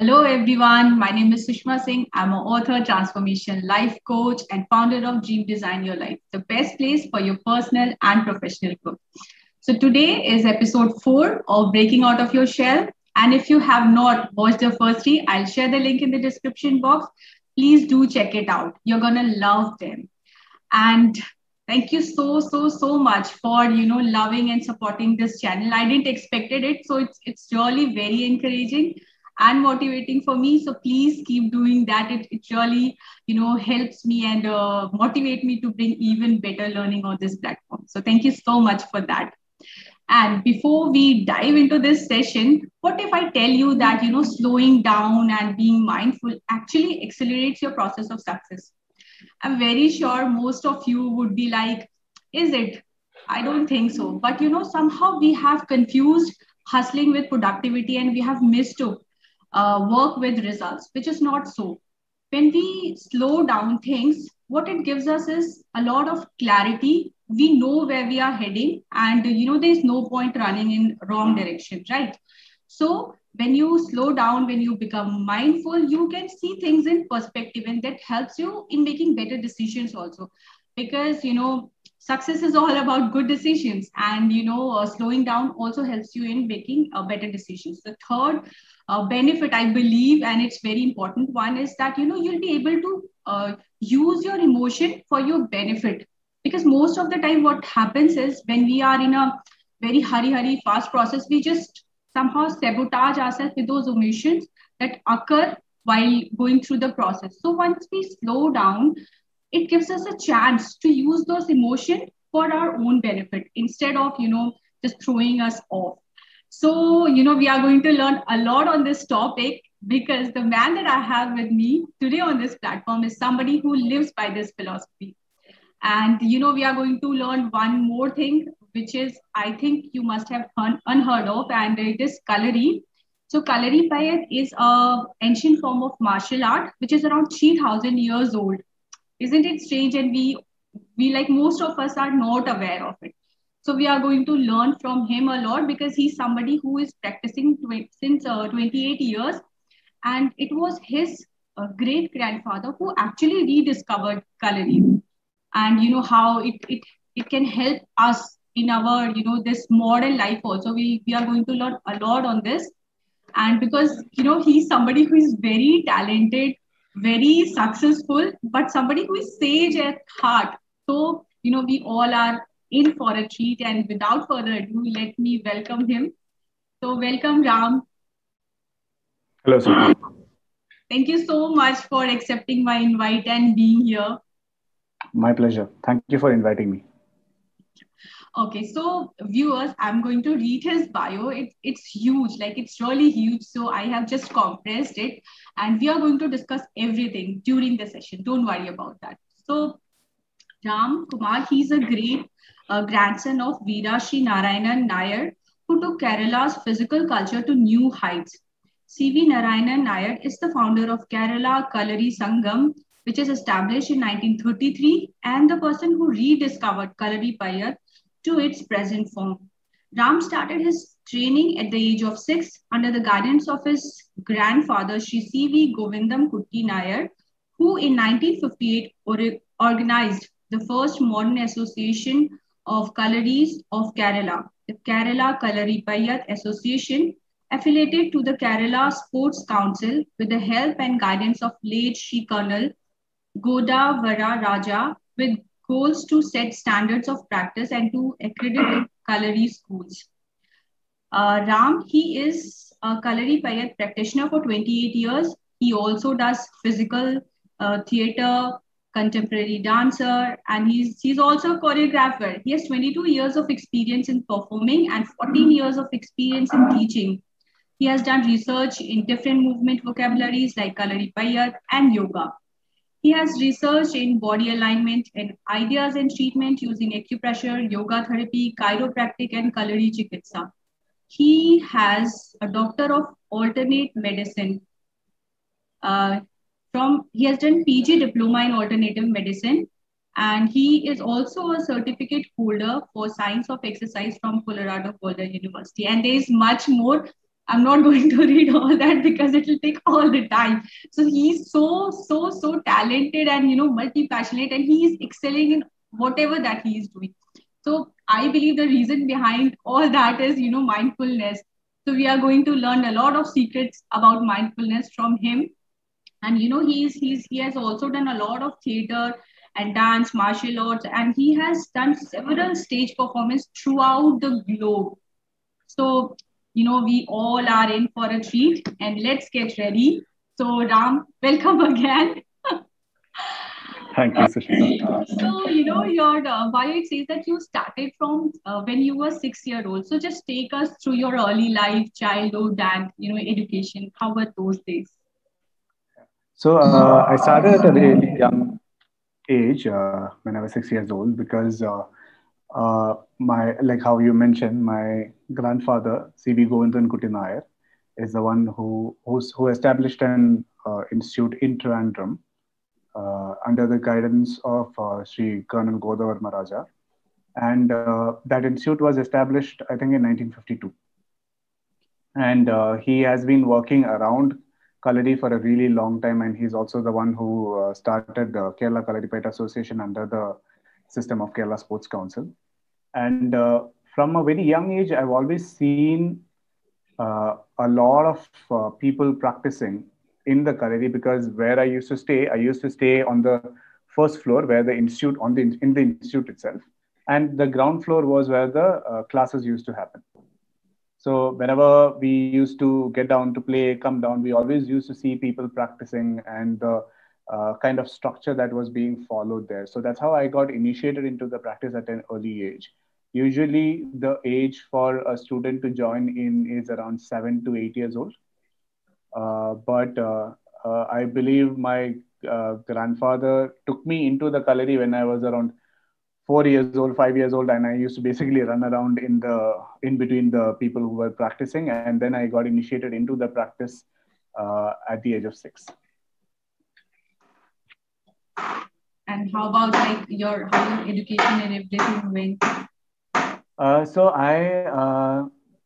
Hello everyone, my name is Sushma Singh. I'm an author, transformation life coach, and founder of Dream Design Your Life, the best place for your personal and professional growth. So today is episode 4 of Breaking Out of Your Shell. And if you have not watched the first three, I'll share the link in the description box. Please do check it out. You're gonna love them. And thank you so much for loving and supporting this channel. I didn't expected it, so it's really very encouraging and motivating for me. So please keep doing that. It really helps me and motivate me to bring even better learning on this platform. So thank you so much for that. And before we dive into this session, what if I tell you that slowing down and being mindful actually accelerates your process of success? I'm very sure most of you would be like, is it? I don't think so. But somehow we have confused hustling with productivity and we have mistook work with results, which is not so. When we slow down things, what it gives us is a lot of clarity. We know where we are heading, and there's no point running in wrong direction, right? So when you slow down, when you become mindful, you can see things in perspective, and that helps you in making better decisions also. Because success is all about good decisions, and slowing down also helps you in making better decisions. The third benefit, I believe, and it's very important one, is that you'll be able to use your emotion for your benefit. Because most of the time what happens is when we are in a very hurry fast process, we just somehow sabotage ourselves with those emotions that occur while going through the process. So once we slow down, it gives us a chance to use those emotions for our own benefit instead of just throwing us off. So we are going to learn a lot on this topic, because the man that I have with me today on this platform is somebody who lives by this philosophy. And we are going to learn one more thing, which is, I think you must have unheard of, and it is Kalari. So Kalari Payat is a ancient form of martial art, which is around 3,000 years old. Isn't it strange? And we like most of us are not aware of it. So we are going to learn from him a lot, because he's somebody who is practicing since 28 years, and it was his great grandfather who actually rediscovered Kalari. And how it can help us in our this modern life also. We are going to learn a lot on this. And because he's somebody who is very talented, very successful, but somebody who is sage at heart. So we all are in for a treat, and without further ado, let me welcome him. So welcome, Ram. Hello, Sushma. Thank you so much for accepting my invite and being here. My pleasure. Thank you for inviting me. Okay, so viewers, I'm going to read his bio. It's huge, like it's really huge. So I have just compressed it, and we are going to discuss everything during the session. Don't worry about that. So Ram Kumar, he's a great grandson of Veera Shri Narayanan Nair, who took Kerala's physical culture to new heights. C.V. Narayanan Nair is the founder of Kerala Kalari Sangam, which is established in 1933, and the person who rediscovered Kalari Payat to its present form. Ram started his training at the age of 6 under the guidance of his grandfather, Sri C.V. Govindam Kutti Nair, who in 1958 organized the first modern association of Kalaris of Kerala, the Kerala Kalari Payat Association, affiliated to the Kerala Sports Council with the help and guidance of late Sri Colonel Godavara Raja, with goals to set standards of practice and to accredit Kalari schools. Ram, he is a Kalari Payat practitioner for 28 years. He also does physical theater, contemporary dancer, and he's also a choreographer. He has 22 years of experience in performing and 14 years of experience in teaching. He has done research in different movement vocabularies like Kalari Payat and yoga. He has researched in body alignment and ideas and treatment using acupressure, yoga therapy, chiropractic, and Kalari Chikitsa. He has a doctor of alternate medicine. He has done PG diploma in alternative medicine, and he is also a certificate holder for science of exercise from Colorado Boulder University. And there is much more. I'm not going to read all that because it will take all the time. So he's so talented and multi-passionate, and he is excelling in whatever that he is doing. So I believe the reason behind all that is mindfulness. So we are going to learn a lot of secrets about mindfulness from him. And he has also done a lot of theater and dance, martial arts, and he has done several stage performance throughout the globe. So, we all are in for a treat, and let's get ready. So, Ram, welcome again. Thank you, Sushma. So, your bio, it says that you started from when you were 6 year old. So, just take us through your early life, childhood, and education. How were those days? So I started at a really young age when I was 6 years old because my like how you mentioned, my grandfather C.V. Govindan Kuti Nair is the one who established an institute in Trivandrum under the guidance of Sri Colonel Godavarma Raja, and that institute was established, I think, in 1952. And he has been working around Kaladi for a really long time, and he's also the one who started the Kerala Kaladipayattu Association under the system of Kerala Sports Council. And from a very young age, I've always seen a lot of people practicing in the Kaladi, because where I used to stay on the first floor where the institute in the institute itself, and the ground floor was where the classes used to happen. So whenever we used to get down to play, come down, we always used to see people practicing and the kind of structure that was being followed there. So that's how I got initiated into the practice at an early age. Usually, the age for a student to join in is around 7 to 8 years old. But I believe my grandfather took me into the Kalari when I was around 4 years old, 5 years old, and I used to basically run around in between the people who were practicing, and then I got initiated into the practice at the age of 6. And how about like how your education and everything went? So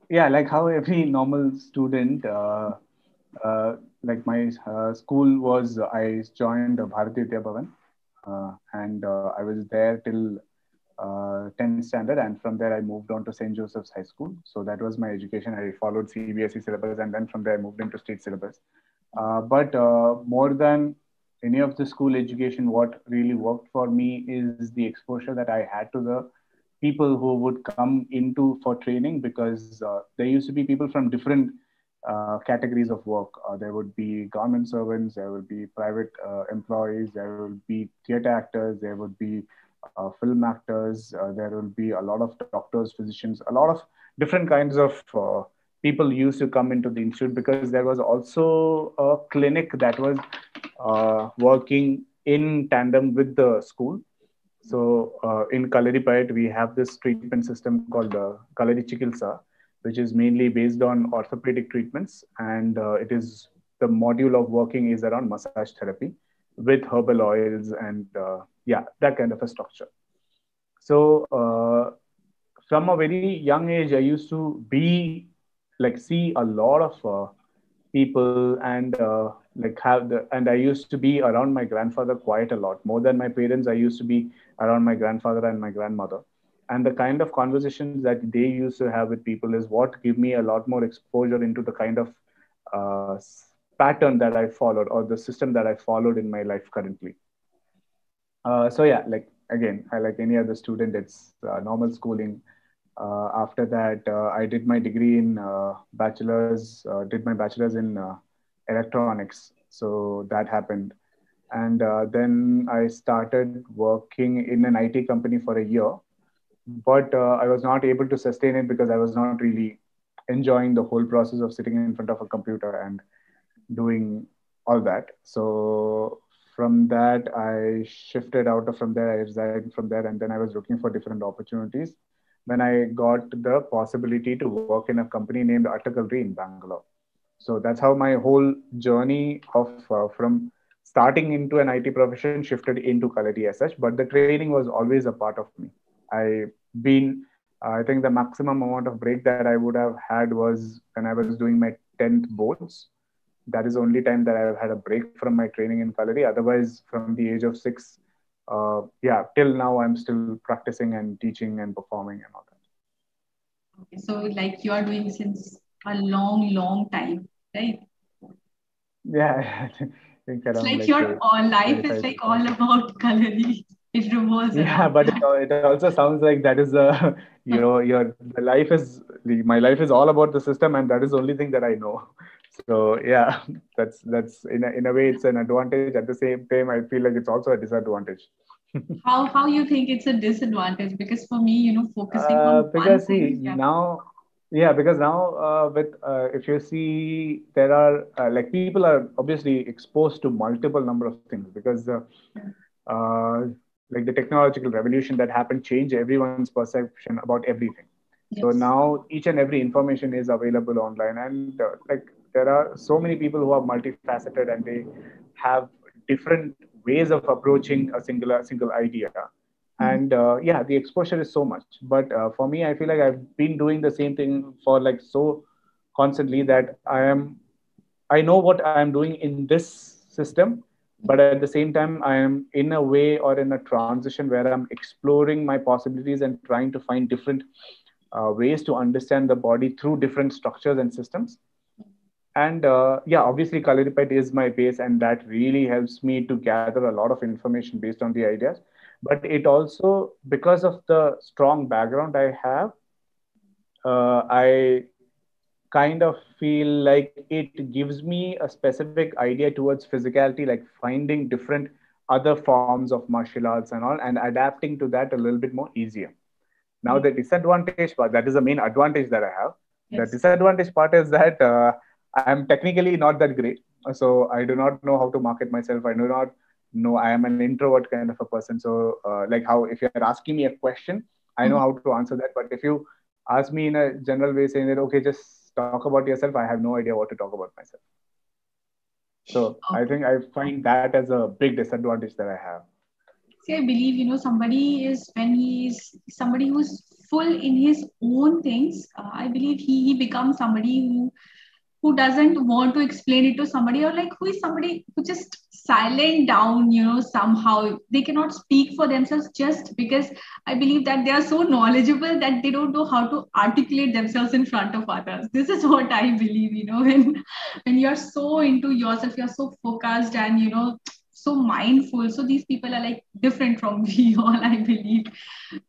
yeah, like how every normal student, like my school was, I joined Bharati Vidya Bhavan, and I was there till 10th standard, and from there I moved on to St. Joseph's High School. So that was my education. I followed CBSE syllabus, and then from there I moved into state syllabus. But more than any of the school education, what really worked for me is the exposure that I had to the people who would come into for training, because there used to be people from different categories of work. There would be government servants, there would be private employees, there would be theater actors, there would be film actors, there will be a lot of doctors, physicians, a lot of different kinds of people used to come into the institute, because there was also a clinic that was working in tandem with the school. So in Kalaripayat, we have this treatment system called Kalari Chikilsa, which is mainly based on orthopedic treatments. And the module of working is around massage therapy with herbal oils and yeah, that kind of a structure. So from a very young age, I used to see a lot of people, and and I used to be around my grandfather quite a lot. More than my parents, I used to be around my grandfather and my grandmother. And the kind of conversations that they used to have with people is what give me a lot more exposure into the kind of uh, pattern that I followed, or the system that I followed in my life currently. So yeah, like again, I like any other student, it's normal schooling. After that, I did my degree in did my bachelor's in electronics. So that happened. And then I started working in an IT company for a year, but I was not able to sustain it because I was not really enjoying the whole process of sitting in front of a computer and doing all that. So from that, I shifted out of from there. I resigned from there, and then I was looking for different opportunities. When I got the possibility to work in a company named Attagalri in Bangalore. So that's how my whole journey of from starting into an IT profession shifted into Kaladi as such. But the training was always a part of me. I been I think the maximum amount of break that I would have had was when I was doing my 10th boards. That is the only time that I've had a break from my training in Kalari. Otherwise, from the age of 6, yeah, till now, I'm still practicing and teaching and performing and all that. Okay, so like you are doing since a long, long time, right? Yeah, I think It's around like like your all life is 25 to like all 26. about Kalari. It revolves Yeah, around but that. it also sounds like that is your the life is my life is all about the system, and that is the only thing that I know. So yeah, that's in a way it's an advantage. At the same time, I feel like it's also a disadvantage. How you think it's a disadvantage? Because for me, focusing on one Because see thing, yeah. now, yeah, because now with if you see there are like people are obviously exposed to multiple number of things because uh, like the technological revolution that happened changed everyone's perception about everything. So Yes. now each and every information is available online, and like there are so many people who are multifaceted and they have different ways of approaching a single idea. Mhm. And yeah, the exposure is so much. But for me, I feel like I've been doing the same thing for like so constantly that I know what I am doing in this system, but at the same time, I am in a way or in a transition where I'm exploring my possibilities and trying to find different ways to understand the body through different structures and systems. And yeah, obviously, Kalaripayat is my base, and that really helps me to gather a lot of information based on the ideas. But it also, because of the strong background I have, I kind of feel like it gives me a specific idea towards physicality, like finding different other forms of martial arts and all, and adapting to that a little bit more easier. Now, the disadvantage part, that is the main advantage that I have. The Yes. disadvantage part is that I'm technically not that great. So I do not know how to market myself. I do not know. I am an introvert kind of a person. So, like how if you're asking me a question, I know Mhm. how to answer that. But if you ask me in a general way, saying that, okay, just talk about yourself, I have no idea what to talk about myself. So I Okay. think I find that as a big disadvantage that I have. See, I believe, somebody is when he's somebody who's full in his own things. I believe he becomes somebody who doesn't want to explain it to somebody, or like who is somebody who just silent down, somehow they cannot speak for themselves just because I believe that they are so knowledgeable that they don't know how to articulate themselves in front of others. This is what I believe, when you're so into yourself, you're so focused and so mindful. So these people are like different from we all, I believe.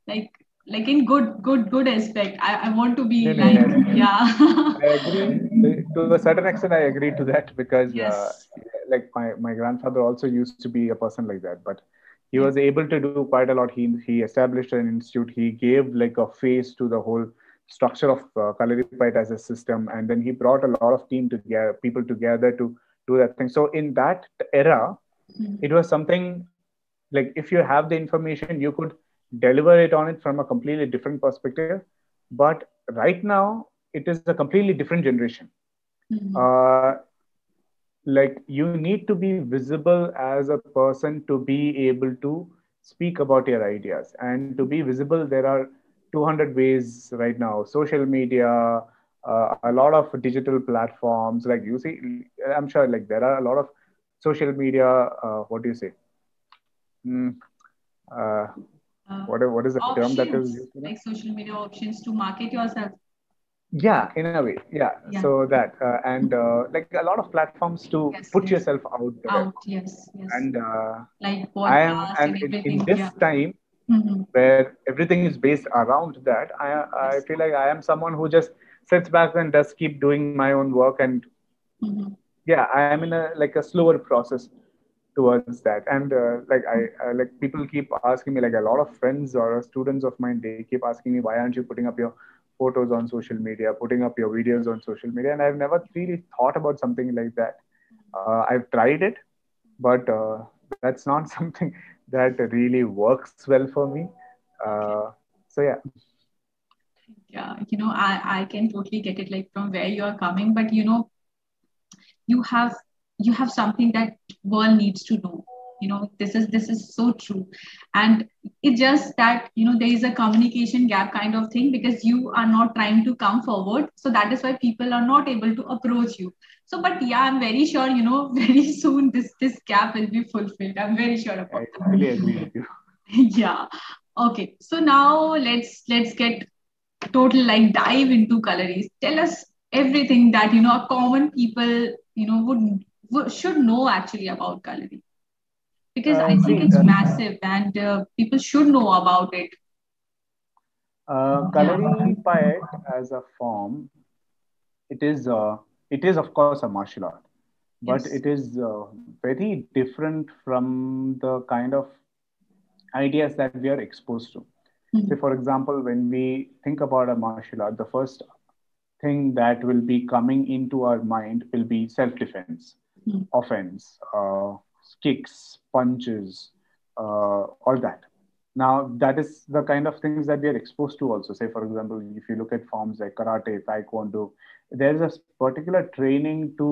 Like like in good aspect. I want to No, be no, like, yeah, yeah. I agree. To a certain extent, I agree to that because, Yes. like my grandfather also used to be a person like that, but he Yes. was able to do quite a lot. He established an institute. He gave like a face to the whole structure of Kalaripayat as a system, and then he brought a lot of people together to do that thing. So in that era, Mhm. it was something like if you have the information, you could deliver it on it from a completely different perspective. But right now, it is a completely different generation. Mhm. uh, like you need to be visible as a person to be able to speak about your ideas, and to be visible there are 200 ways right now: social media, a lot of digital platforms. Like you see, I'm sure like there are a lot of social media, what do you say, mm, uh, Uh, what is the term that is Options used for that? like social media options to market yourself. Yeah, in a way, yeah. Yeah. So that and like a lot of platforms to Yes. put Yes. yourself out there. Out. Yes. Yes. And Like I am, podcast and and in everything. Yeah. this time Mm-hmm. where everything is based around that, I Yes. feel like I am someone who just sits back and does keep doing my own work. And Mm-hmm. yeah, I am in a like a slower process towards that. And like I like people keep asking me, like a lot of friends or students of mine, they keep asking me, why aren't you putting up your photos on social media, putting up your videos on social media? And I've never really thought about something like that. I've tried it, but that's not something that really works well for me. Okay. uh, so yeah. Yeah. I can totally get it like from where you are coming, but you have something that world needs to know. This is so true. And it's just that there is a communication gap kind of thing, because you are not trying to come forward, so that is why people are not able to approach you. So but yeah, I'm very sure very soon this gap will be fulfilled. I'm very sure about I that. really agree with you. Yeah. Okay, so now let's get total like dive into calories. Tell us everything that a common people would should know actually about calorie, because I think See, it's massive and people should know about it. Yeah. Kalari Payat as a form, it is of course a martial art, but Yes. it is very different from the kind of ideas that we are exposed to. Say, Mhm. for example, when we think about a martial art, the first thing that will be coming into our mind will be self-defense, Mhm. offense, kicks, punches, all that. Now, that is the kind of things that we are exposed to also. Say, for example, if you look at forms like karate, taekwondo, there is a particular training to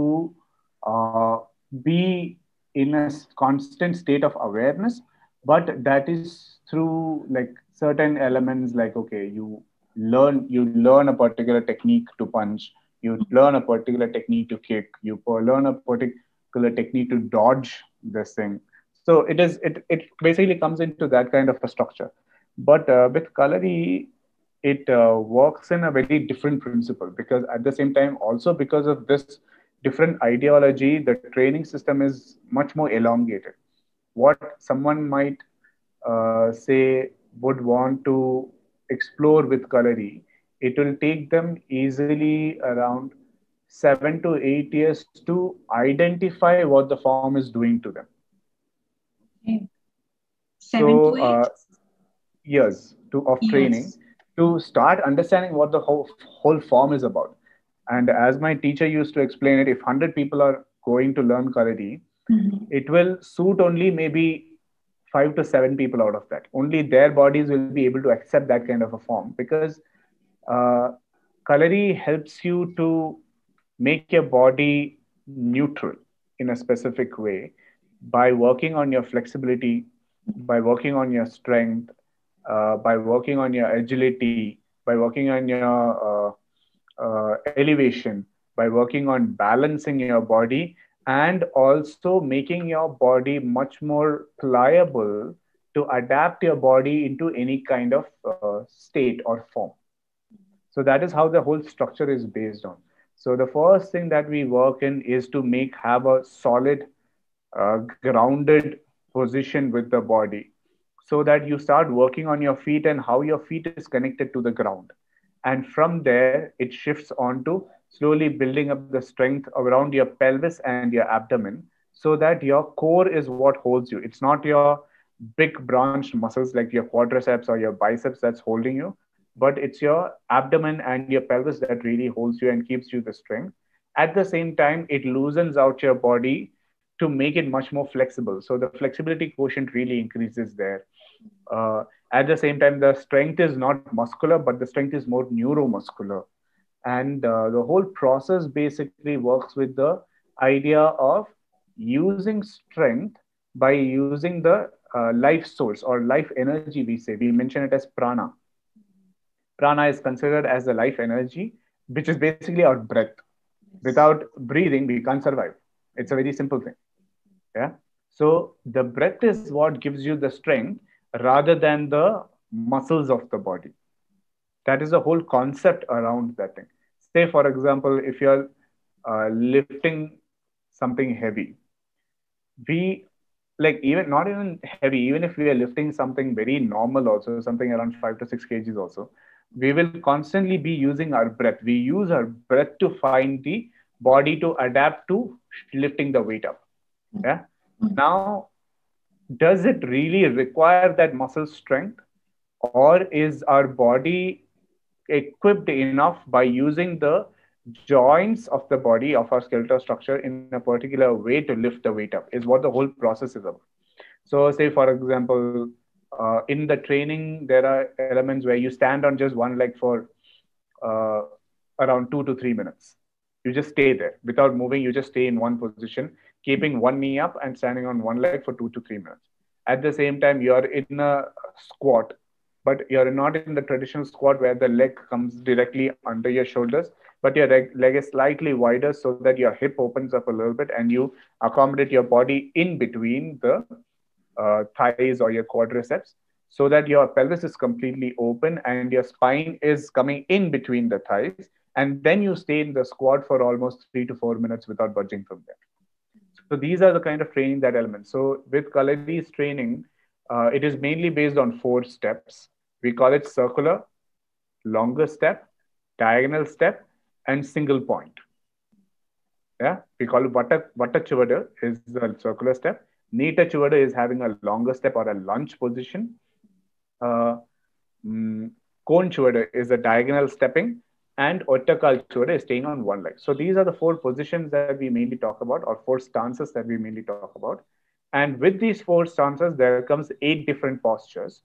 uh, be in a constant state of awareness, but that is through like certain elements like, okay, you learn a particular technique to punch, you learn a particular technique to kick, you learn a particular technique to dodge this thing. So it basically comes into that kind of a structure. But with Kalari, it works in a very different principle, because at the same time, also because of this different ideology, the training system is much more elongated. What someone might say would want to explore with Kalari, it will take them easily around 7 to 8 years to identify what the form is doing to them. Okay. Seven So to eight years of training years. to start understanding what the whole form is about. And as my teacher used to explain it, if 100 people are going to learn Kalari, Mhm. it will suit only maybe 5 to 7 people out of that. Only their bodies will be able to accept that kind of a form, because uh, Kalari helps you to make your body neutral in a specific way by working on your flexibility, by working on your strength, by working on your agility, by working on your elevation, by working on balancing your body, and also making your body much more pliable to adapt your body into any kind of state or form. So that is how the whole structure is based on. So the first thing that we work in is to make have a solid grounded position with the body, so that you start working on your feet and how your feet is connected to the ground. And from there, it shifts on to slowly building up the strength around your pelvis and your abdomen, so that your core is what holds you. It's not your big branched muscles like your quadriceps or your biceps that's holding you, but it's your abdomen and your pelvis that really holds you and keeps you the strength. At the same time, it loosens out your body to make it much more flexible. So the flexibility quotient really increases there. At the same time, the strength is not muscular, but the strength is more neuromuscular. And the whole process basically works with the idea of using strength by using the life source or life energy, we say. We mention it as prana. Prana is considered as the life energy, which is basically our breath. Yes. Without breathing, we can't survive. It's a very simple thing. Yeah. So the breath is what gives you the strength rather than the muscles of the body. That is the whole concept around that thing. Say, for example, if you're lifting something heavy, we like even not even heavy, even if we are lifting something very normal, also something around 5 to 6 kgs, also, we will constantly be using our breath. We use our breath to find the body to adapt to lifting the weight up. Yeah. Now, does it really require that muscle strength, or is our body equipped enough by using the joints of the body of our skeletal structure in a particular way to lift the weight up, is what the whole process is about. So say for example, in the training there are elements where you stand on just one leg for uh, around 2 to 3 minutes. You just stay there without moving. You just stay in one position, keeping one knee up and standing on one leg for 2 to 3 minutes. At the same time, you're in a squat, but you're not in the traditional squat where the leg comes directly under your shoulders, but your leg is slightly wider so that your hip opens up a little bit and you accommodate your body in between the thighs or your quadriceps so that your pelvis is completely open and your spine is coming in between the thighs. And then you stay in the squat for almost 3 to 4 minutes without budging from there. So these are the kind of training that elements. So with Kalari's training, it is mainly based on 4 steps. We call it circular, longer step, diagonal step, and single point. Yeah, we call it Vata Chuvada is the circular step. Nita Chuvada is having a longer step or a lunge position. Uh, Cone Chuvada is a diagonal stepping, and Ottakal Chuvada is staying on one leg. So these are the 4 positions that we mainly talk about, or 4 stances that we mainly talk about. And with these 4 stances, there comes 8 different postures.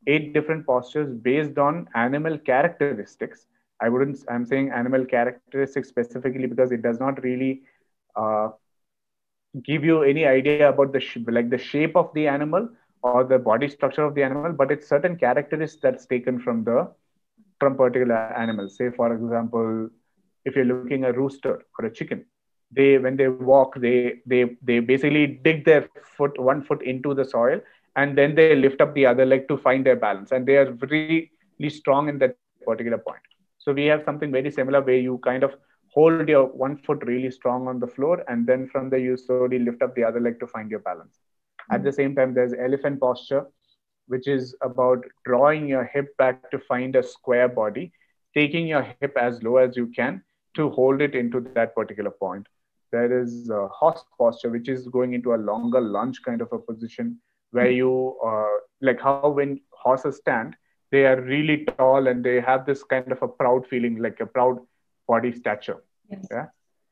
8 different postures based on animal characteristics. I'm saying animal characteristics specifically because it does not really uh, give you any idea about the shape of the animal or the body structure of the animal, but it's certain characteristics that's taken from particular animals. Say, for example, if you're looking at a rooster or a chicken, they when they walk, they basically dig their one foot into the soil, and then they lift up the other leg to find their balance, and they are really strong in that particular point. So we have something very similar where you kind of hold your one foot really strong on the floor, and then from there you slowly lift up the other leg to find your balance. At the same time, there's elephant posture, which is about drawing your hip back to find a square body, taking your hip as low as you can to hold it into that particular point. There is horse posture, which is going into a longer lunge kind of a position where you, like how when horses stand, they are really tall and they have this kind of a proud feeling, like a proud body stature. Yes. Yeah.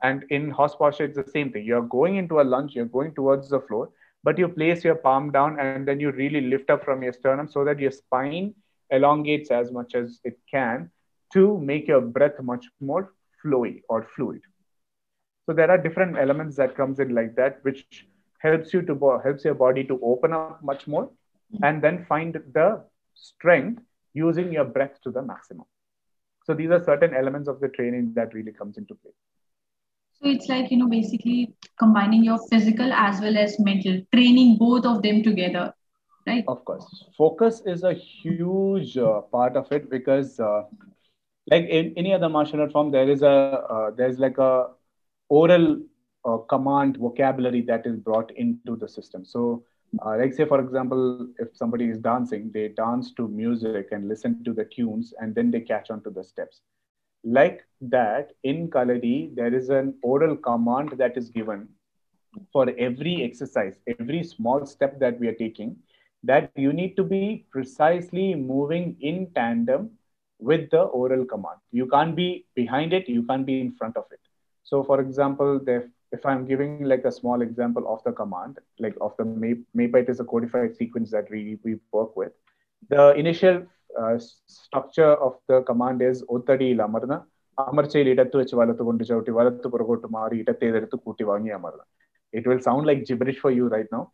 And in horse posture, it's the same thing. You're going into a lunge, you're going towards the floor, but you place your palm down and then you really lift up from your sternum so that your spine elongates as much as it can to make your breath much more flowy or fluid. So there are different elements that comes in like that, which helps your body to open up much more and then find the strength using your breath to the maximum. So these are certain elements of the training that really comes into play. So it's like, basically combining your physical as well as mental, training both of them together, right? Of course. Focus is a huge part of it because, like in any other martial art form, there's like a oral command vocabulary that is brought into the system. So, like say for example, if somebody is dancing, they dance to music and listen to the tunes, and then they catch on to the steps. Like that, in Kalari, there is an oral command that is given for every exercise, every small step that we are taking, that you need to be precisely moving in tandem with the oral command. You can't be behind it, you can't be in front of it. So, for example, if I'm giving like a small example of the command, like of the MAPA, it is a codified sequence that we work with. The initial structure of the command is Ottadi Lamarna, Amarchel Idatu Chivalatu Chauti, Valatu Puragotu Mari, Ita Kutivangi Amarna. It will sound like gibberish for you right now.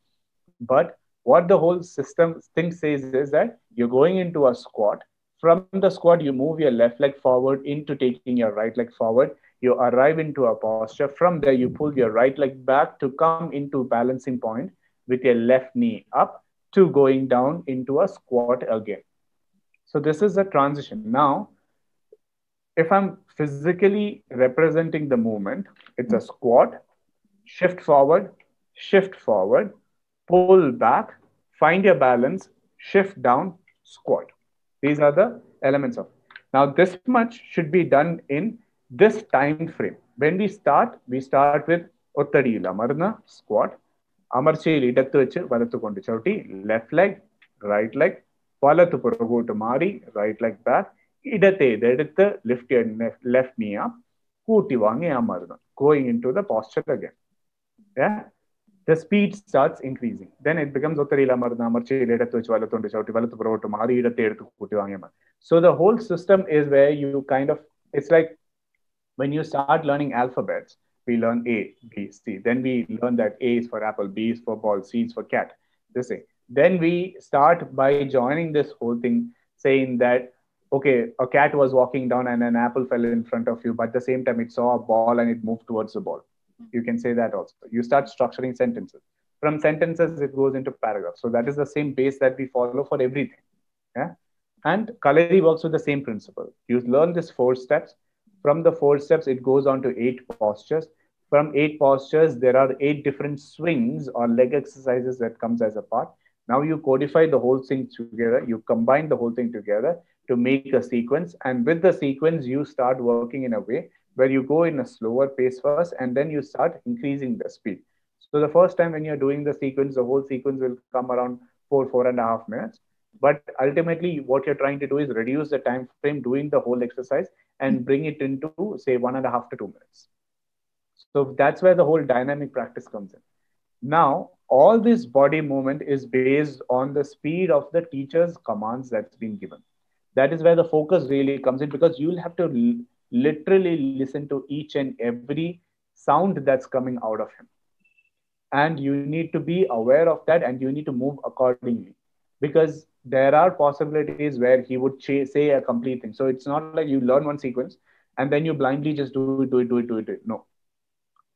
But what the whole system thing says is that you're going into a squat. From the squat, you move your left leg forward into taking your right leg forward. You arrive into a posture. From there, you pull your right leg back to come into balancing point with your left knee up to going down into a squat again. So this is a transition. Now, if I'm physically representing the movement, it's a squat, shift forward, pull back, find your balance, shift down, squat. These are the elements of. Now, this much should be done in this time frame. When we start with Ottadi Lamarna, squat, Amarcheli Idattu Vechu, Valathu Kondu Chauti, left leg, right leg, Valathu Puragotu Mari, right leg back, Idate, lift your left knee up, Kuti Vangi Amarna, going into the posture again. Yeah, the speed starts increasing. Then it becomes so the whole system is where you kind of, it's like when you start learning alphabets, We learn A, B, C. Then we learn that A is for apple, B is for ball, C is for cat. This thing. Then we start by joining this whole thing, saying that okay, a cat was walking down and an apple fell in front of you, but at the same time it saw a ball and it moved towards the ball. You can say that also. You start structuring sentences. From sentences, it goes into paragraphs. So that is the same base that we follow for everything. Yeah. And Kalari works with the same principle. You learn this 4 steps. From the 4 steps, it goes on to 8 postures. From 8 postures, there are 8 different swings or leg exercises that comes as a part. Now you codify the whole thing together. You combine the whole thing together to make a sequence. And with the sequence, you start working in a way where you go in a slower pace first, and then you start increasing the speed. So the first time when you're doing the sequence, the whole sequence will come around 4.5 minutes. But ultimately, what you're trying to do is reduce the time frame doing the whole exercise and bring it into, say, 1.5 to 2 minutes. So that's where the whole dynamic practice comes in. Now, all this body movement is based on the speed of the teacher's commands that's been given. That is where the focus really comes in, because you'll have to literally listen to each and every sound that's coming out of him. And you need to be aware of that, and you need to move accordingly, because there are possibilities where he would say a complete thing. So it's not like you learn one sequence and then you blindly just do it. No,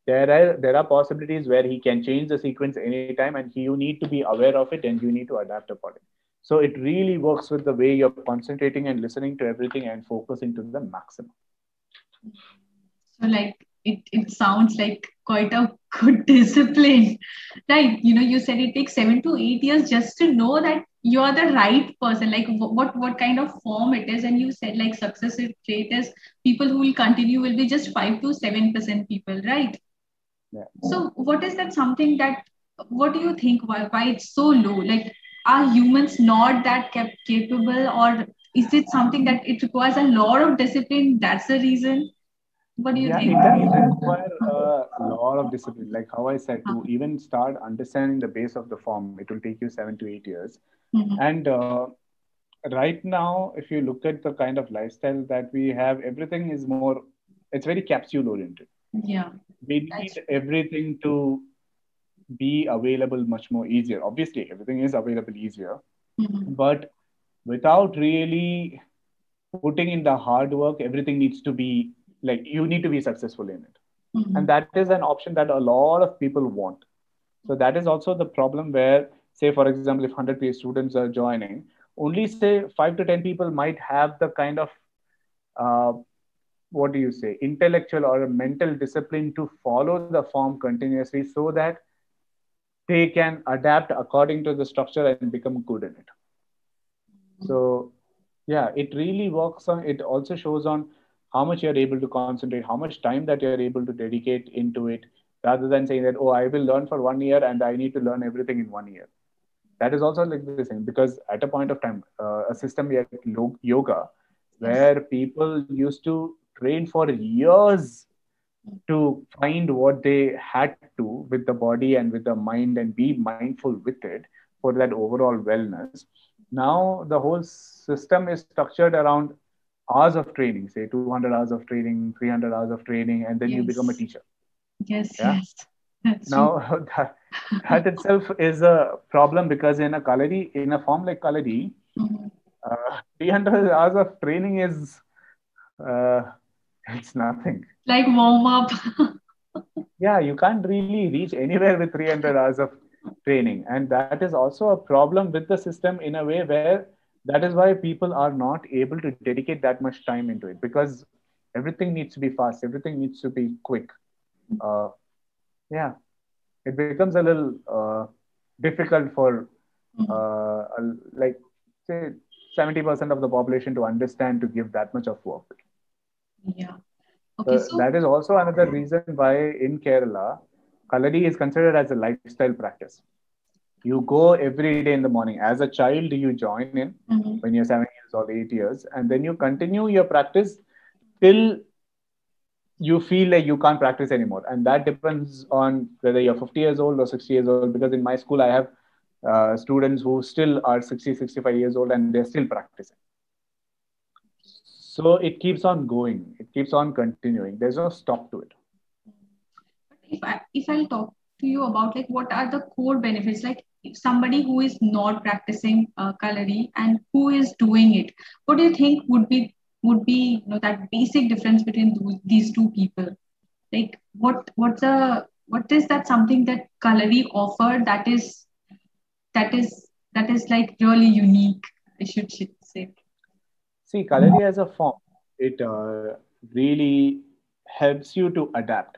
there are possibilities where he can change the sequence anytime, and you need to be aware of it and you need to adapt accordingly. So it really works with the way you're concentrating and listening to everything and focusing to the maximum. So like it sounds like quite a good discipline, right? You said it takes 7 to 8 years just to know that you're the right person, like what kind of form it is. And you said like successive rate is people who will continue will be just 5 to 7% people, right? Yeah. So what is that something that, what do you think, why it's so low? Like, are humans not that capable, or is it something that it requires a lot of discipline? That's the reason. What do you Yeah, think? it does require a lot of discipline. Like how I said, to even start understanding the base of the form, it will take you 7 to 8 years. Mhm. And right now, if you look at the kind of lifestyle that we have, everything is more, it's very capsule oriented. Yeah, We that's need everything to be available much more easier. Obviously, everything is available easier, mhm. but without really putting in the hard work, everything needs to be like you need to be successful in it. And Mhm. that is an option that a lot of people want. So that is also the problem where, say, for example, if 100 students are joining, only say 5 to 10 people might have the kind of uh, what do you say, intellectual or a mental discipline to follow the form continuously so that they can adapt according to the structure and become good in it. So yeah, it really works on, it also shows on how much you're able to concentrate, how much time that you're able to dedicate into it, rather than saying that, oh, I will learn for 1 year and I need to learn everything in 1 year. That is also like the same, because at a point of time, a system like yoga, Yes. where people used to train for years to find what they had to with the body and with the mind and be mindful with it for that overall wellness. Now the whole system is structured around hours of training, say 200 hours of training, 300 hours of training, and then you become a Yes. teacher. Yes. Yeah. Yes. That's true. Now that itself is a problem, because in a Kalari, in a form like Kalari, Mhm. 300 hours of training is uh, it's nothing. Like warm up. Yeah, you can't really reach anywhere with 300 hours of training. And that is also a problem with the system in a way where that is why people are not able to dedicate that much time into it, because everything needs to be fast, everything needs to be quick. Uh, yeah, it becomes a little difficult for Mhm. like say 70% of the population to understand to give that much of work. Yeah. Okay. So. That is also another reason why in Kerala, Kaladi is considered as a lifestyle practice. You go every day in the morning. As a child, you join in Mhm. when you're 7 years or 8 years, and then you continue your practice till you feel like you can't practice anymore. And that depends on whether you're 50 years old or 60 years old. Because in my school, I have students who still are 60, 65 years old and they're still practicing. So it keeps on going, it keeps on continuing. There's no stop to it. if I'll talk to you about like what are the core benefits, like if somebody who is not practicing calorie and who is doing it, what do you think would be that basic difference between these two people? Like what is that something that calorie offer that is like really unique, I should say. See, calorie as a form, it really helps you to adapt.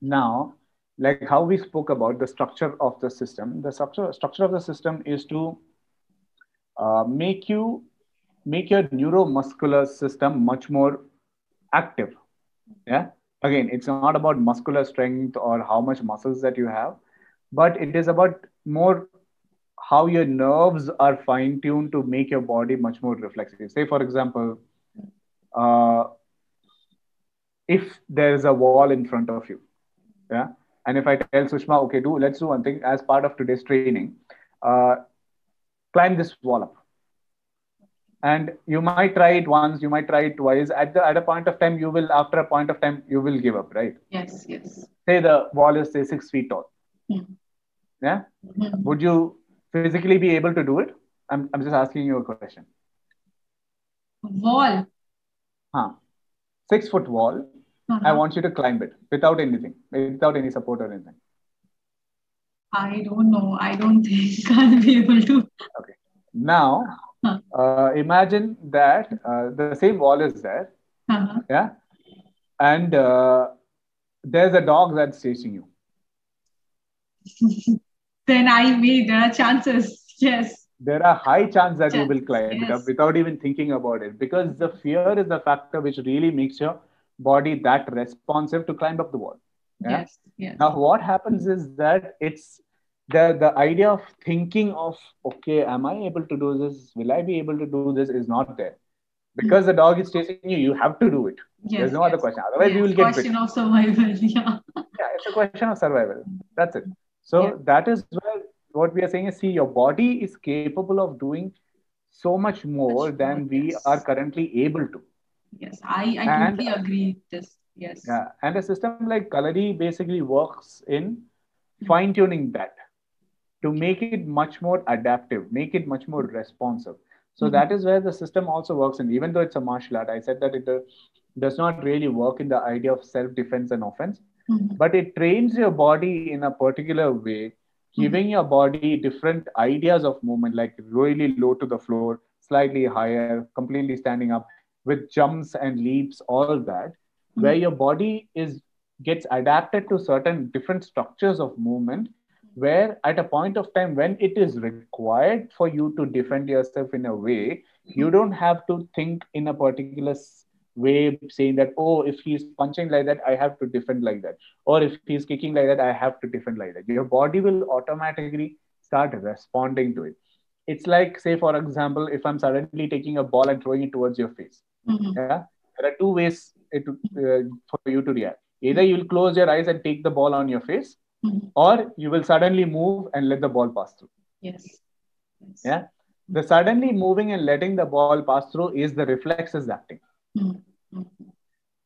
Now, like how we spoke about the structure of the system, the structure of the system is to make you make your neuromuscular system much more active. Yeah. Again, it's not about muscular strength or how much muscles that you have, but it is about more how your nerves are fine tuned to make your body much more reflexive. Say, for example, uh, if there is a wall in front of you, yeah, and if I tell Sushma, okay, let's do one thing as part of today's training, uh, climb this wall up, and you might try it once, you might try it twice. At a point of time, you will after a point of time you will give up, right? Yes, yes. Say the wall is say 6 feet tall, Hmm. yeah. Mhm. Would you physically be able to do it? I'm just asking you a question. Wall. Huh. 6 foot wall. I Uh-huh. want you to climb it without anything, without any support or anything. I don't know. I don't think I'll be able to. Okay. Now, Huh. imagine that the same wall is there, Uh-huh. yeah, and there's a dog that's chasing you. Then there are chances. Yes. There are high chance that you will Chances. climb it up Yes. without even thinking about it, because the fear is the factor which really makes your body that responsive to climb up the wall. Yeah. Yes. Yes. Now, what happens is that it's the idea of thinking of, okay, am I able to do this? Will I be able to do this? Is not there, because the dog is chasing you. You have to do it. There's Yes. no other Yes. question. Otherwise, you Yes. will get bit. Question of survival. Yeah. Yeah, it's a question of survival. That's it. Yeah. So that is where what we are saying is, see, your body is capable of doing so much more Much more. than we are Yes. currently able to. Yes. I And totally agree with this. Yes. yeah, and a system like Kalari basically works in Mm. fine tuning that to make it much more adaptive, make it much more responsive. So Mhm. that is where the system also works in. Even though it's a martial art, I said that it does not really work in the idea of self defense and offense, Mhm. but it trains your body in a particular way, Mhm. giving your body different ideas of movement, like really low to the floor, slightly higher, completely standing up, with jumps and leaps, all that, where Mhm. your body is gets adapted to certain different structures of movement, where at a point of time when it is required for you to defend yourself in a way, you don't have to think in a particular way, saying that, oh, if he's punching like that, I have to defend like that, or if he's kicking like that, I have to defend like that. Your body will automatically start responding to it. It's like, say for example, if I'm suddenly taking a ball and throwing it towards your face, Mhm. yeah, there are two ways for you to react. Either you'll close your eyes and take the ball on your face, Mhm. or you will suddenly move and let the ball pass through. Yes. Yes. Yeah. The suddenly moving and letting the ball pass through is the reflexes acting. Mhm. Mhm.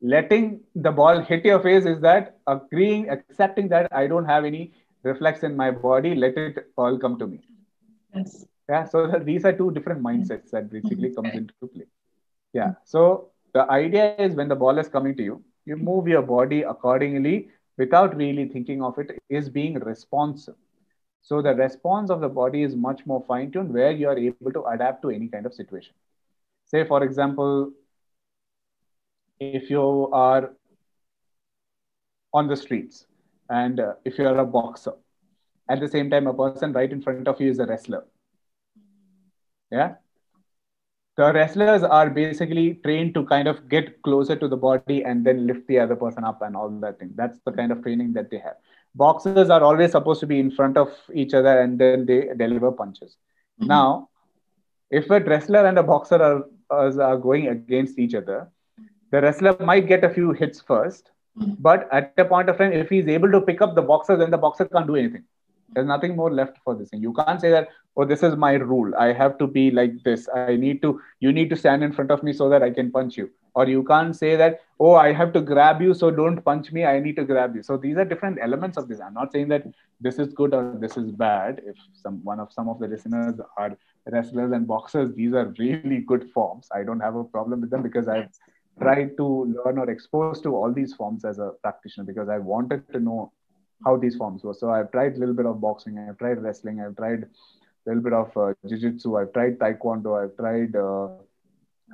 Letting the ball hit your face is that agreeing, accepting that I don't have any reflex in my body, let it all come to me. Yes. Yeah. So these are two different Mhm. mindsets that basically comes Correct. into play. Yeah. So the idea is when the ball is coming to you, you move your body accordingly without really thinking of it, is being responsive. So the response of the body is much more fine tuned, where you are able to adapt to any kind of situation. Say, for example, if you are on the streets, and if you are a boxer, at the same time, a person right in front of you is a wrestler. Yeah. The wrestlers are basically trained to kind of get closer to the body and then lift the other person up and all that thing. That's the kind of training that they have. Boxers are always supposed to be in front of each other and then they deliver punches. Mhm. Now, if a wrestler and a boxer are going against each other, the wrestler might get a few hits first, Mhm. but at a point of time, if he's able to pick up the boxer, then the boxer can't do anything. There's nothing more left for this thing. You can't say that, oh, this is my rule. I have to be like this. You need to stand in front of me so that I can punch you. Or you can't say that, oh, I have to grab you, so don't punch me. I need to grab you. So these are different elements of this. I'm not saying that this is good or this is bad. If some of the listeners are wrestlers and boxers, these are really good forms. I don't have a problem with them because I've Yes. tried to learn or exposed to all these forms as a practitioner because I wanted to know how these forms were. So I've tried a little bit of boxing, I've tried wrestling, I've tried a little bit of jiu-jitsu, I've tried taekwondo, I've tried Oh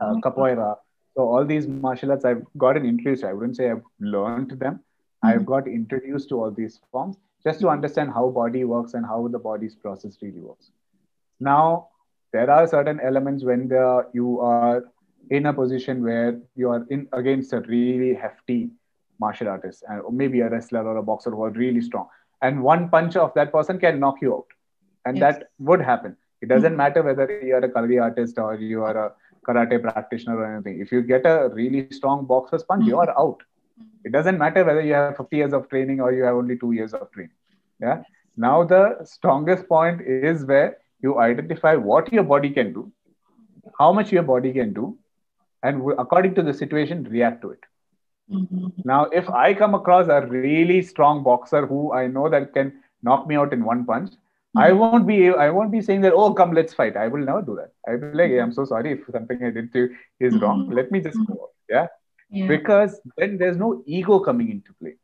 my God. capoeira. So all these martial arts I've gotten introduced. I wouldn't say I've learned them. I've Mhm. got introduced to all these forms just to understand how body works and how the body's process really works. Now, there are certain elements when you are in a position where you are in against a really hefty martial artist, and or maybe a wrestler or a boxer who are really strong, and one punch of that person can knock you out, and Yes. that would happen. It doesn't Mhm. matter whether you are a Kalari artist or you are a karate practitioner or anything. If you get a really strong boxer's punch, you are Mhm. out. It doesn't matter whether you have 50 years of training or you have only 2 years of training. Yeah. Now the strongest point is where you identify what your body can do, how much your body can do, and according to the situation, react to it. Mhm. Now, if I come across a really strong boxer who I know that can knock me out in one punch, Mhm. I won't be saying that, oh, come, let's fight. I will never do that. I'll be like, hey, I'm Mhm. so sorry if something I did to you is wrong. Mhm. Let me just Mhm. go out. Yeah. Yeah. Because then there's no ego coming into play.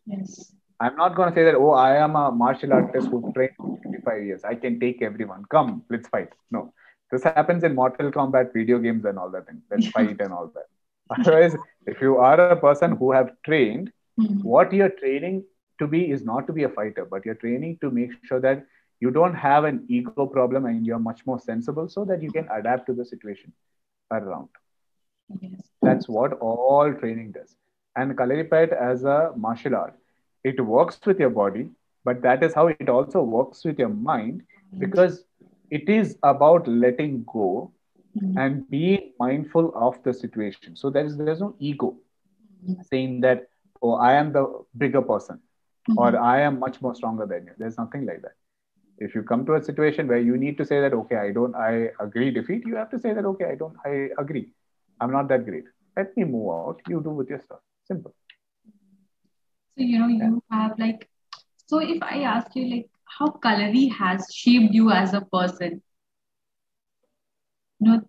Yes. I'm not going to say that, oh, I am a martial artist who trained for 25 years. I can take everyone. Come, let's fight. No. This happens in Mortal Kombat video games and all that thing. Let's Yeah. fight and all that. Otherwise, if you are a person who have trained, Mhm. what you're training to be is not to be a fighter, but you're training to make sure that you don't have an ego problem and you're much more sensible so that you can adapt to the situation around. Yes. That's what all training does. And Kalaripayat as a martial art, it works with your body, but that is how it also works with your mind Mind. because it is about letting go Mhm. and being mindful of the situation. So there's no ego Mhm. saying that, oh, I am the bigger person or Mhm. I am much more stronger than you. There's nothing like that. If you come to a situation where you need to say that, okay, I agree defeat, you have to say that, okay, I agree. I'm not that great. Let me move out. You do with your stuff. Simple. So, Yeah. you have like, so if I ask you, like, how Kalari has shaped you as a person, you know,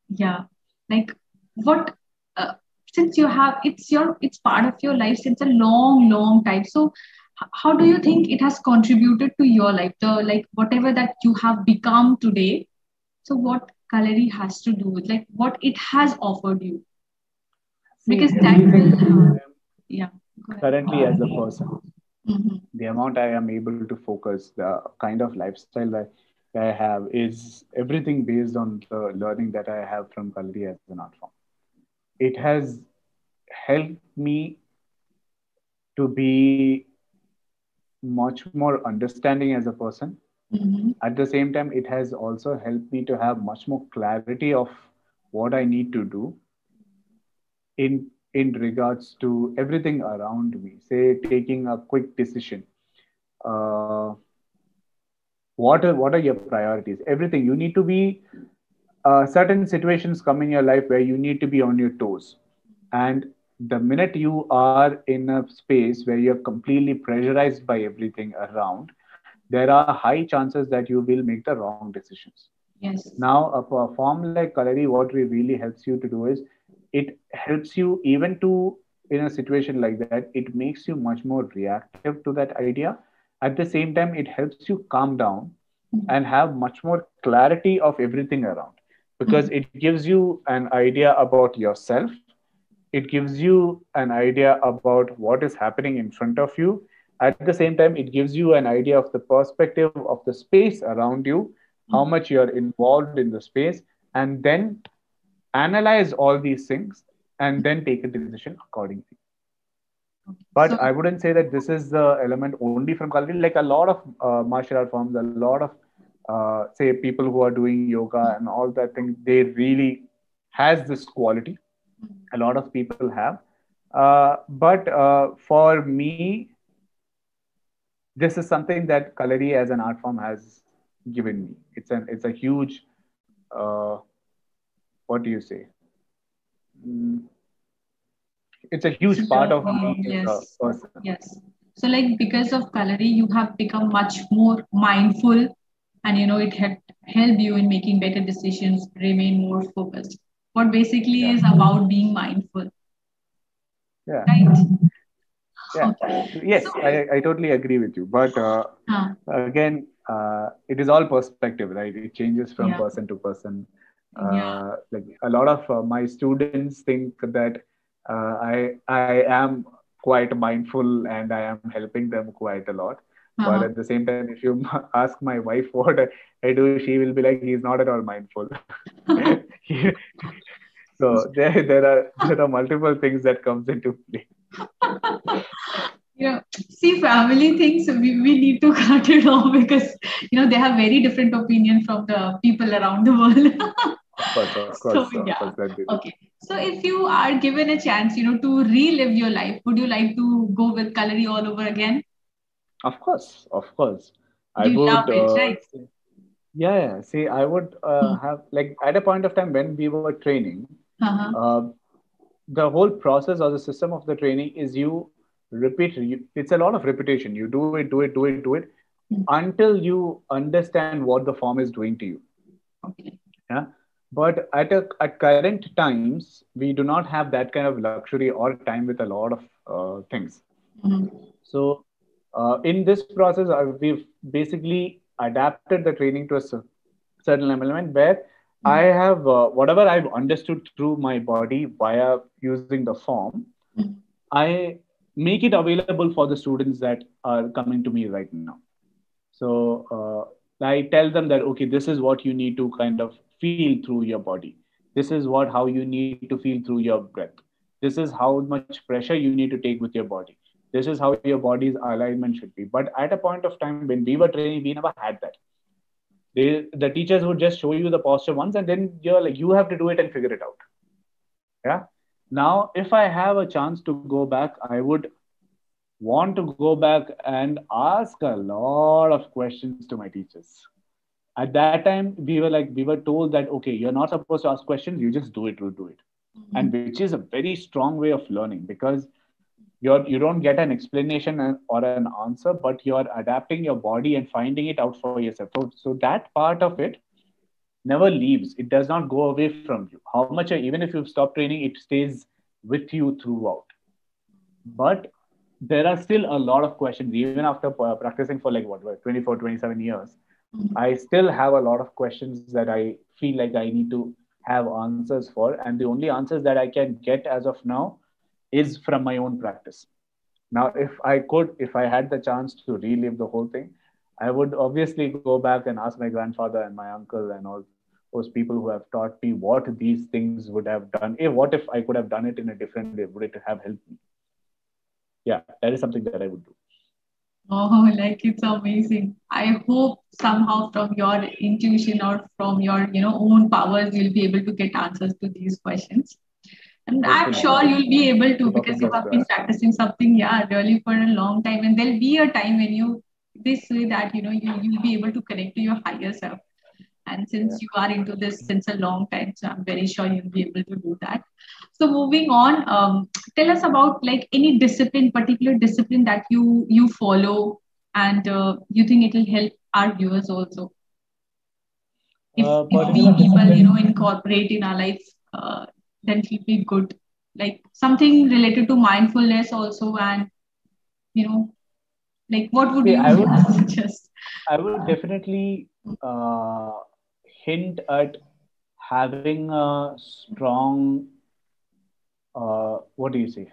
yeah, like, what, uh, since you have, it's part of your life since a long, long time. So, how do you think it has contributed to your life? The, like, whatever that you have become today. So, what Kalari has to do with, like, what it has offered you? See, Because that everything will, that I am yeah, go ahead. currently as a person, Mm-hmm. the amount I am able to focus, the kind of lifestyle that I have is everything based on the learning that I have from Kalri as an art form. It has helped me to be much more understanding as a person. Mm-hmm. At the same time, it has also helped me to have much more clarity of what I need to do in regards to everything around me. Say taking a quick decision. Uh, what are your priorities? Everything you need to be. Certain situations come in your life where you need to be on your toes, and the minute you are in a space where you're completely pressurized by everything around, there are high chances that you will make the wrong decisions. Yes. Now, a form like Kalari, what we really helps you to do is it helps you even to in a situation like that, it makes you much more reactive to that idea. At the same time, it helps you calm down and have much more clarity of everything around because Mhm. it gives you an idea about yourself. It gives you an idea about what is happening in front of you. At the same time, it gives you an idea of the perspective of the space around you, how Mhm. much you're involved in the space, and then analyze all these things and then take a decision accordingly. Okay. So, But I wouldn't say that this is the element only from Kalari. Like a lot of martial art forms, a lot of say people who are doing yoga and all that thing, they really has this quality. A lot of people have, but for me, this is something that Kalari as an art form has given me. It's a huge, uh, what do you say? Mm, it's a It's huge part of me as a yes, person. yes. So like because of Kalari, you have become much more mindful, and it help you in making better decisions, remain more focused. What basically Yeah, is about being mindful, yeah, right? yeah. Okay. So, Yes, I totally agree with you. But uh, again, it is all perspective, right? It changes from yeah, person to person. yeah. Like a lot of my students think that I am quite mindful and I am helping them quite a lot. But Uh-huh. at the same time, if you ask my wife what I do, she will be like, he's not at all mindful. So there are multiple things that comes into play. See, family things we need to cut it off because they have very different opinion from the people around the world. So Of yeah, course, that they do. okay. So if you are given a chance, to relive your life, would you like to go with Kalari all over again? Of course, of course. I You love would, it, right? yeah, yeah. See, I would Hmm. have, like, at a point of time when we were training, Uh-huh. uh, the whole process or the system of the training is you repeat, it's a lot of repetition. You do it, do it, do it, do it until you understand what the form is doing to you. Okay. Yeah. But at current times, we do not have that kind of luxury or time with a lot of things. Mhm. So, in this process, we've basically adapted the training to a certain element where I have whatever I've understood through my body via using the form, Mhm. I make it available for the students that are coming to me right now. So I tell them that okay, this is what you need to kind of feel through your body. This is what how you need to feel through your breath. This is how much pressure you need to take with your body. This is how your body's alignment should be. But at a point of time when we were training, we never had that. The teachers would just show you the posture once, and then you're like you have to do it and figure it out. Yeah. Now, if I have a chance to go back, I would want to go back and ask a lot of questions to my teachers. At that time we were told that okay, you're not supposed to ask questions, you just do it, and which is a very strong way of learning because you don't get an explanation or an answer, but you're adapting your body and finding it out for yourself. So that part of it never leaves. It does not go away from you. How much even if you've stopped training, it stays with you throughout. But there are still a lot of questions even after practicing for like what 24, 27 years. I still have a lot of questions that I feel like I need to have answers for. And the only answers that I can get as of now is from my own practice. Now, if I had the chance to relive the whole thing, I would obviously go back and ask my grandfather and my uncle and all those people who have taught me what these things would have done. What if I could have done it in a different way? Would it have helped me? Yeah, that is something that I would do. Oh, like it's amazing. I hope somehow from your intuition or from your, own powers, you'll be able to get answers to these questions. And I'm Hopefully, sure yeah. you'll be able to Keep our because you fingers have been crossed. practicing something, yeah, really for a long time. And there'll be a time when this way that, you'll be able to connect to your higher self. And Yeah. since you are into this since a long time, so I'm very sure you'll be able to do that. So moving on, tell us about like any discipline, particular discipline that you follow, and you think it will help our viewers also. If we Particular people, discipline. incorporate in our life, then it will be good. Like something related to mindfulness also, and you know, like what would See, you suggest? I would definitely uh, hint at having a strong, what do you say,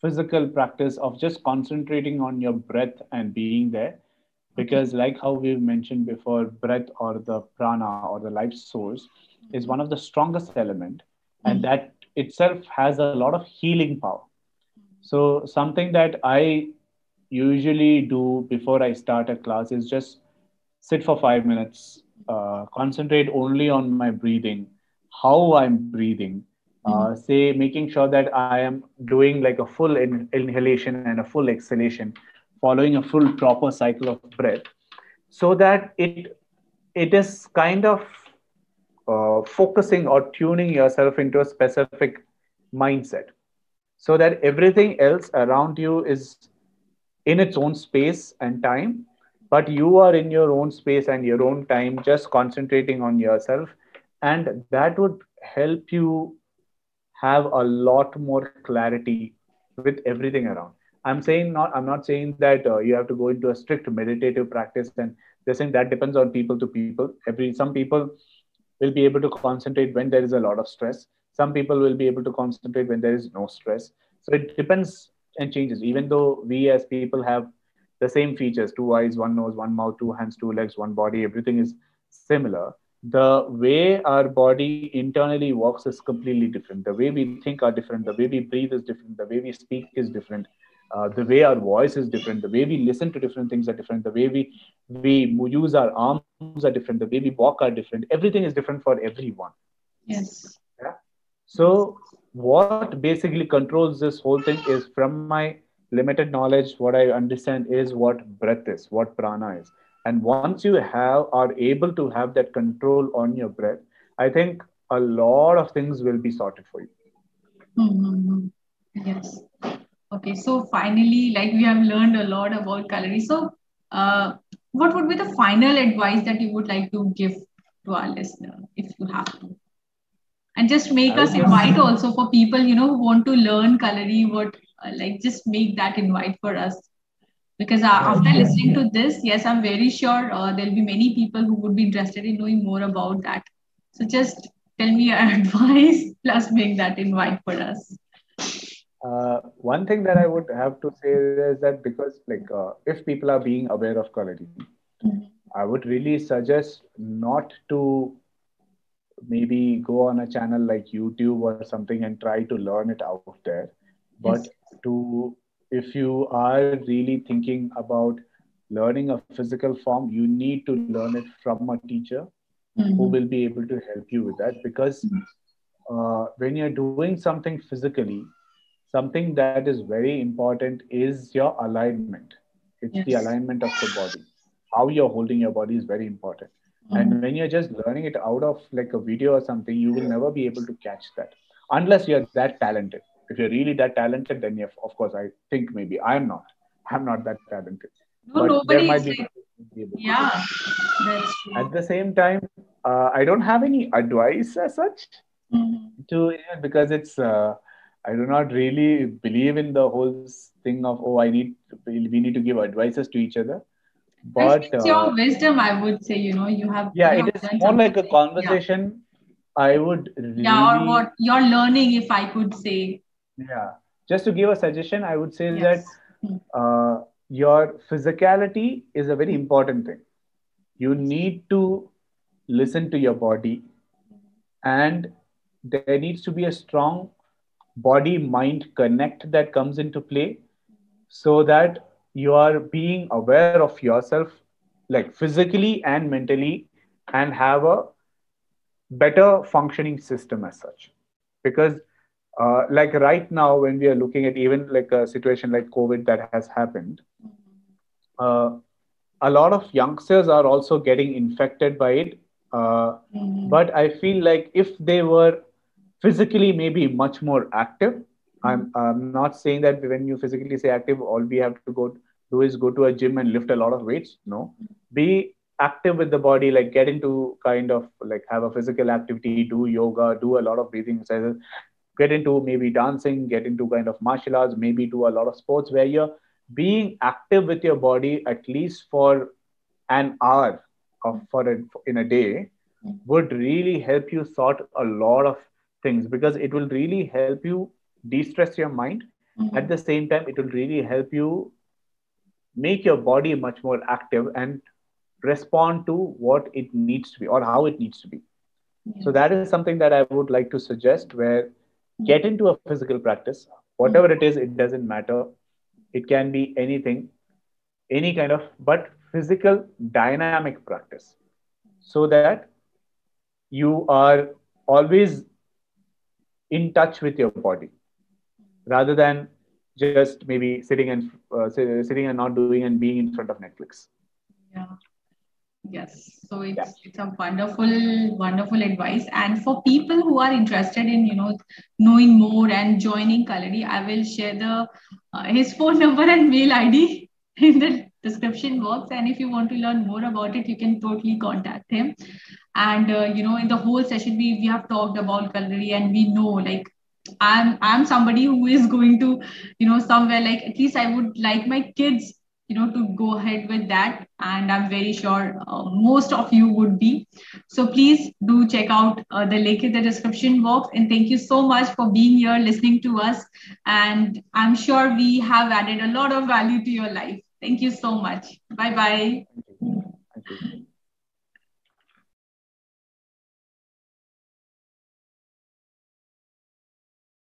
physical practice of just concentrating on your breath and being there. Okay. Because, like how we've mentioned before, breath or the prana or the life source is one of the strongest element, and Mhm. that itself has a lot of healing power. So, something that I usually do before I start a class is just sit for 5 minutes, concentrate only on my breathing, how I'm breathing, Mhm. say making sure that I am doing like a full inhalation and a full exhalation following a full proper cycle of breath, so that it is kind of focusing or tuning yourself into a specific mindset, so that everything else around you is in its own space and time, but you are in your own space and your own time, just concentrating on yourself. And that would help you have a lot more clarity with everything around. I'm not saying that you have to go into a strict meditative practice, and they're saying that depends on people to people. Some people will be able to concentrate when there is a lot of stress. Some people will be able to concentrate when there is no stress. So it depends and changes. Even though we as people have the same features, two eyes, one nose, one mouth, two hands, two legs, one body, everything is similar. The way our body internally works is completely different. The way we think are different. The way we breathe is different. The way we speak is different. The way our voice is different. The way we listen to different things are different. The way we use our arms are different. The way we walk are different. Everything is different for everyone. Yes. Yeah. Yes. So what basically controls this whole thing is, from my limited knowledge, what I understand is what breath is, what prana is. And once you are able to have that control on your breath, I think a lot of things will be sorted for you. Mm-hmm. Yes. Okay, so finally, like we have learned a lot about calories. So, uh, what would be the final advice that you would like to give to our listener, if you have to? And just make I would us just invite also for people, who want to learn calorie, like just make that invite for us. Because after sure. listening to this, yes, I'm very sure there'll be many people who would be interested in knowing more about that. So just tell me your advice plus make that invite for us. One thing that I would have to say is that, because if people are being aware of calorie, I would really suggest not to maybe go on a channel like YouTube or something and try to learn it out there. But Yes. if you are really thinking about learning a physical form, you need to learn it from a teacher who Mhm. will be able to help you with that. Because when you're doing something physically, something that is very important is your alignment. It's the Yes. alignment of the body. How you're holding your body is very important. And Mhm. when you're just learning it out of like a video or something, you will never be able to catch that unless you're that talented. If you're really that talented, then yeah, of course, I think maybe I'm not. I'm not that talented. No, But there nobody might is be like, people who will be able to do yeah, that. that's At true. the same time, I don't have any advice as such Mhm. to it, because I do not really believe in the whole thing of, oh, we need to give advices to each other. I think But it's your wisdom, I would say, you have yeah, you it have is learned more something like a like, yeah. conversation. I would Yeah, or really, what you're learning, if I could say. yeah, just to give a suggestion, I would say that Yes. Mm. uh, your physicality is a very important thing. You Yes. need to listen to your body, and there needs to be a strong body mind connect that comes into play, so that you are being aware of yourself, like physically and mentally, and have a better functioning system as such. Because like right now, when we are looking at even like a situation like COVID that has happened, uh, a lot of youngsters are also getting infected by it. Uh, Mhm. but I feel like if they were physically maybe much more active, I'm not saying that when you physically say active, all we have to go do is go to a gym and lift a lot of weights. No, be active with the body, like get into kind of like have a physical activity, do yoga, do a lot of breathing exercises, get into maybe dancing, get into kind of martial arts, maybe do a lot of sports where you're being active with your body at least for an hour in a day, would really help you sort a lot of things, because it will really help you de-stress your mind. At Mhm. the same time, it will really help you make your body much more active and respond to what it needs to be or how it needs to be. So Yes. that is something that I would like to suggest, where get into a physical practice, Mhm. whatever it is, it doesn't matter. It can be anything, any kind of, but physical dynamic practice, so that you are always in touch with your body, rather than just maybe sitting and not doing and being in front of Netflix. Yeah. Yes. So it's a wonderful advice. And for people who are interested in knowing more and joining Kalari, I will share the his phone number and mail ID in the description box. And if you want to learn more about it, you can totally contact him. And in the whole session, we have talked about Kalari, and we know like I'm somebody who is going to somewhere, like at least I would like my kids to go ahead with that, and I'm very sure most of you would be. So please do check out the link in the description box, and thank you so much for being here listening to us, and I'm sure we have added a lot of value to your life. Thank you so much. Bye bye.